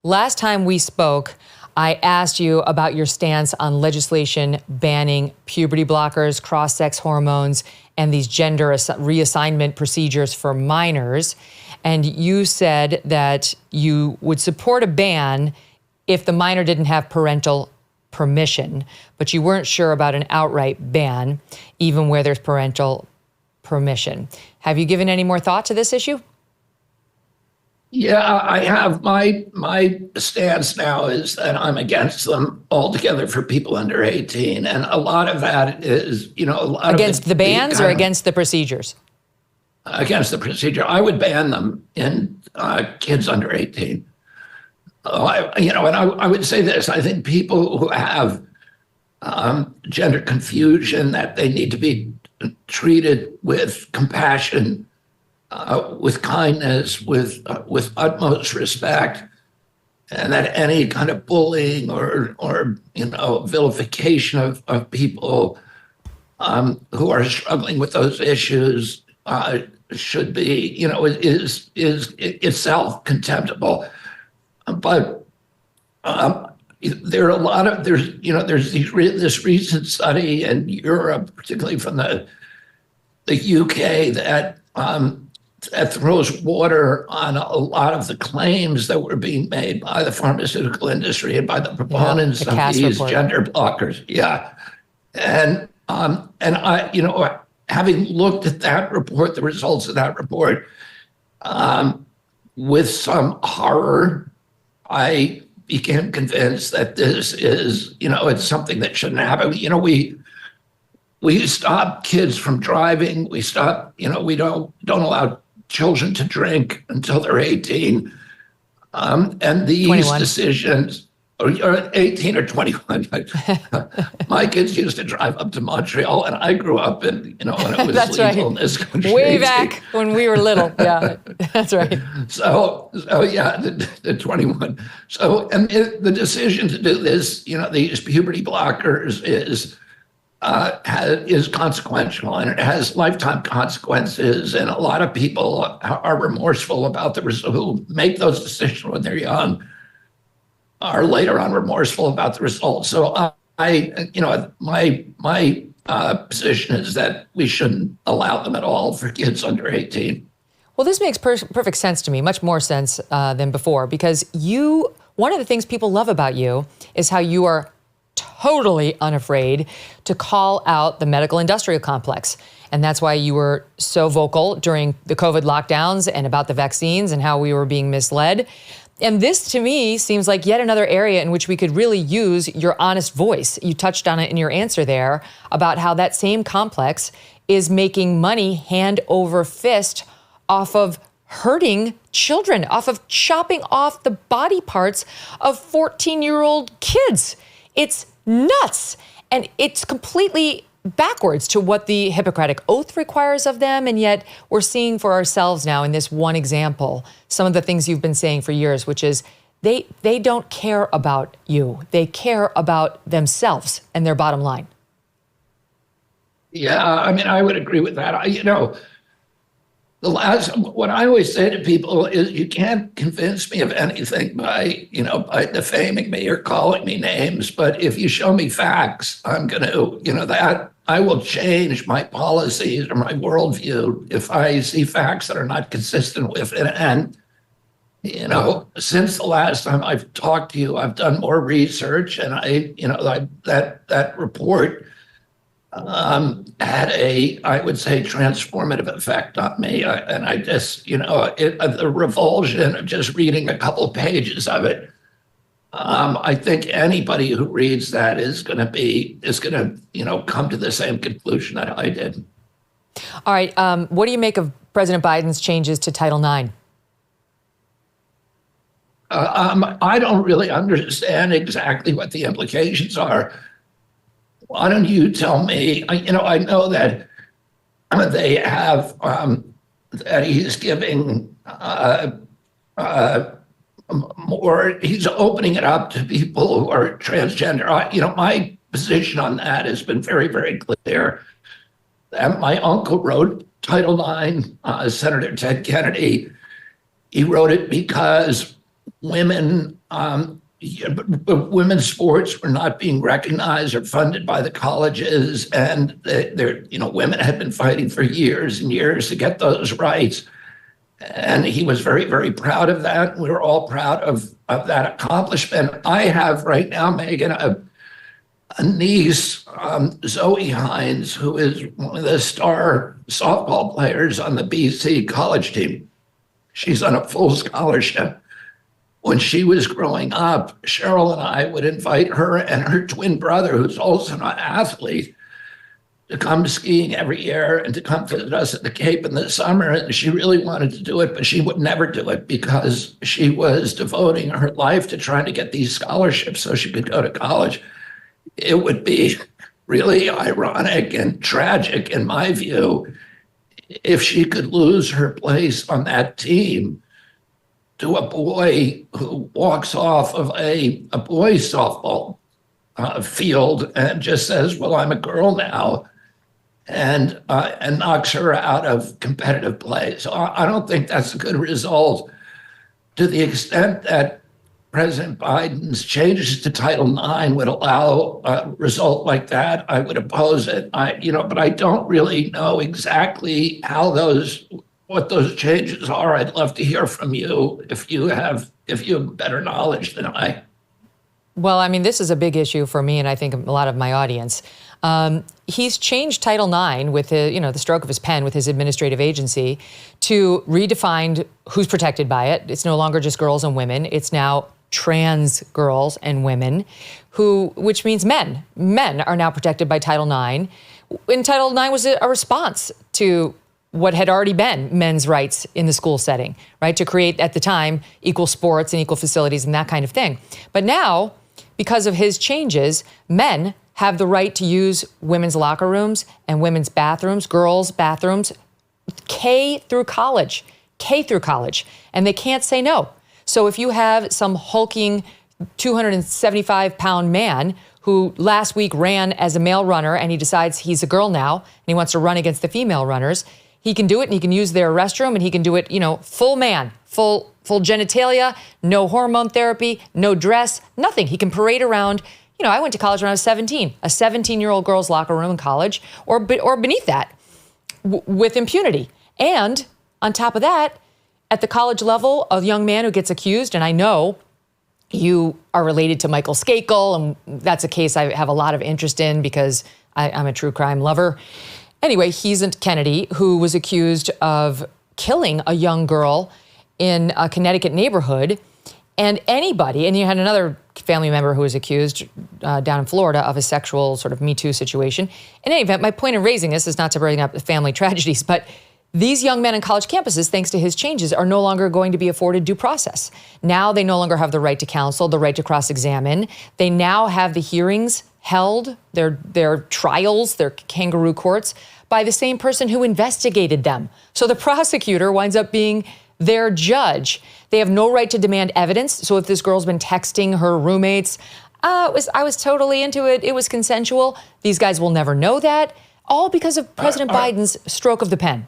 Last time we spoke, I asked you about your stance on legislation banning puberty blockers, cross-sex hormones, and these gender reassignment procedures for minors. And you said that you would support a ban if the minor didn't have parental permission, but you weren't sure about an outright ban, even where there's parental permission. Have you given any more thought to this issue? Yeah, I have. My stance now is that I'm against them altogether for people under 18. And a lot of that is, a lot against of the bans or against the procedures? Against the procedure. I would ban them in kids under 18. I would say this. I think people who have gender confusion, that they need to be treated with compassion, with kindness, with utmost respect, and that any kind of bullying or vilification of people who are struggling with those issues should be, is itself contemptible. But there are a lot of there's this recent study in Europe, particularly from the UK, that throws water on a lot of the claims that were being made by the pharmaceutical industry and by the proponents of these gender blockers. Yeah. And I, having looked at that report, the results of that report, with some horror, I became convinced that this is, it's something that shouldn't happen. We stop kids from driving. We stop, we don't allow children to drink until they're 18. And these 21. Decisions, or 18 or 21. My kids used to drive up to Montreal, and I grew up in, when it was that's legal right. in this country. Way back when we were little. Yeah, that's right. So yeah, the 21. So, and the decision to do this, these puberty blockers is consequential, and it has lifetime consequences. And a lot of people are remorseful about who make those decisions when they're young, are later on remorseful about the results. So my position is that we shouldn't allow them at all for kids under 18. Well, this makes perfect sense to me, much more sense than before, because one of the things people love about you is how you are totally unafraid to call out the medical industrial complex. And that's why you were so vocal during the COVID lockdowns and about the vaccines and how we were being misled. And this, to me, seems like yet another area in which we could really use your honest voice. You touched on it in your answer there about how that same complex is making money hand over fist off of hurting children, off of chopping off the body parts of 14-year-old kids. It's nuts. And it's completely backwards to what the Hippocratic Oath requires of them. And yet we're seeing for ourselves now in this one example, some of the things you've been saying for years, which is they don't care about you. They care about themselves and their bottom line. Yeah, I would agree with that. What I always say to people is, you can't convince me of anything by defaming me or calling me names. But if you show me facts, I'm going to, that I will change my policies or my worldview if I see facts that are not consistent with it. And, since the last time I've talked to you, I've done more research, and that report had I would say, transformative effect on me. And I just, the revulsion of just reading a couple pages of it. I think anybody who reads that is going to come to the same conclusion that I did. All right. What do you make of President Biden's changes to Title IX? I don't really understand exactly what the implications are. Why don't you tell me? I know that they have that he's giving more. He's opening it up to people who are transgender. My position on that has been very, very clear. And my uncle wrote Title IX, Senator Ted Kennedy. He wrote it because women, women's sports were not being recognized or funded by the colleges, and women had been fighting for years and years to get those rights. And he was very, very proud of that. We were all proud of that accomplishment. I have right now, Megyn, a niece, Zoe Hines, who is one of the star softball players on the BC college team. She's on a full scholarship. When she was growing up, Cheryl and I would invite her and her twin brother, who's also an athlete, to come skiing every year and to come visit us at the Cape in the summer. And she really wanted to do it, but she would never do it because she was devoting her life to trying to get these scholarships so she could go to college. It would be really ironic and tragic, in my view, if she could lose her place on that team to a boy who walks off of a boys' softball field and just says, well, I'm a girl now, and knocks her out of competitive play. So I don't think that's a good result. To the extent that President Biden's changes to Title IX would allow a result like that, I would oppose it. But I don't really know exactly what those changes are. I'd love to hear from you if you have better knowledge than I. Well, I mean, this is a big issue for me, and I think a lot of my audience. He's changed Title IX with the stroke of his pen with his administrative agency to redefine who's protected by it. It's no longer just girls and women. It's now trans girls and women, which means men. Men are now protected by Title IX. And Title IX was a response to what had already been men's rights in the school setting, right? To create, at the time, equal sports and equal facilities and that kind of thing. But now, because of his changes, men have the right to use women's locker rooms and women's bathrooms, girls' bathrooms, K through college, and they can't say no. So if you have some hulking 275-pound man who last week ran as a male runner and he decides he's a girl now and he wants to run against the female runners, he can do it, and he can use their restroom, and he can do it, full man, full genitalia, no hormone therapy, no dress, nothing. He can parade around. I went to college when I was 17, a 17-year-old girl's locker room in college, or beneath that, with impunity. And on top of that, at the college level, a young man who gets accused, and I know you are related to Michael Skakel, and that's a case I have a lot of interest in because I'm a true crime lover. Anyway, he's Kennedy, who was accused of killing a young girl in a Connecticut neighborhood. And you had another family member who was accused down in Florida of a sexual sort of Me Too situation. In any event, my point in raising this is not to bring up the family tragedies, but these young men on college campuses, thanks to his changes, are no longer going to be afforded due process. Now they no longer have the right to counsel, the right to cross-examine. They now have the hearings held, their trials, their kangaroo courts, by the same person who investigated them. So the prosecutor winds up being their judge. They have no right to demand evidence. So if this girl's been texting her roommates, I was totally into it, it was consensual, these guys will never know that, all because of President Biden's stroke of the pen.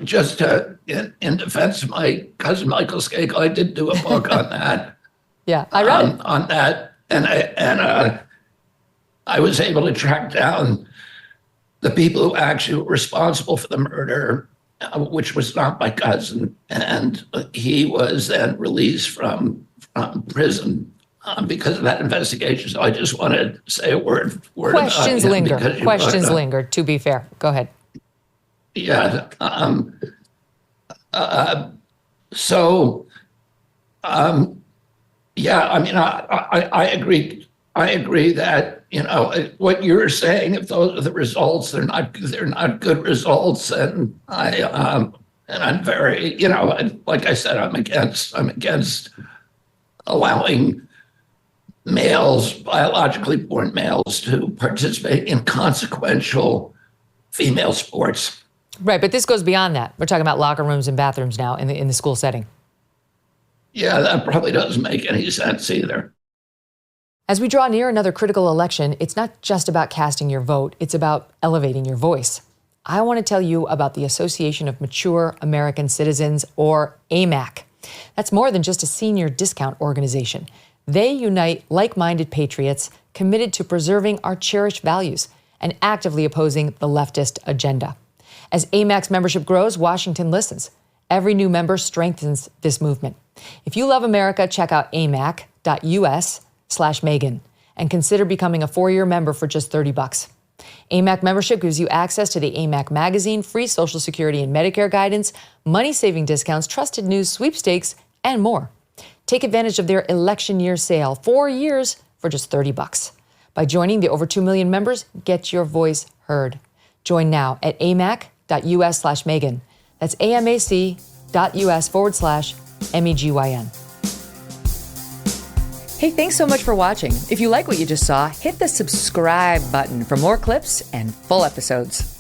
Just in defense of my cousin Michael Skakel, I did do a book on that. Yeah, I read it. On that, and I was able to track down the people who actually were responsible for the murder, which was not my cousin, and he was then released from prison because of that investigation. So I just want to say a word. Questions linger. Questions linger. To be fair, go ahead. Yeah. Yeah. I mean, I agree. I agree that what you're saying. If those are the results, they're not good results, and I'm very, like I said, I'm against allowing males, biologically born males, to participate in consequential female sports. Right, but this goes beyond that. We're talking about locker rooms and bathrooms now in the school setting. Yeah, that probably doesn't make any sense either. As we draw near another critical election, it's not just about casting your vote, it's about elevating your voice. I want to tell you about the Association of Mature American Citizens, or AMAC. That's more than just a senior discount organization. They unite like-minded patriots committed to preserving our cherished values and actively opposing the leftist agenda. As AMAC's membership grows, Washington listens. Every new member strengthens this movement. If you love America, check out amac.us/Megyn and consider becoming a 4-year member for just $30. AMAC membership gives you access to the AMAC magazine, free Social Security and Medicare guidance, money-saving discounts, trusted news, sweepstakes, and more. Take advantage of their election year sale, 4 years for just $30. By joining the over 2 million members, get your voice heard. Join now at amac.us/Megyn. That's amac.us/MEGYN. Hey, thanks so much for watching. If you like what you just saw, hit the subscribe button for more clips and full episodes.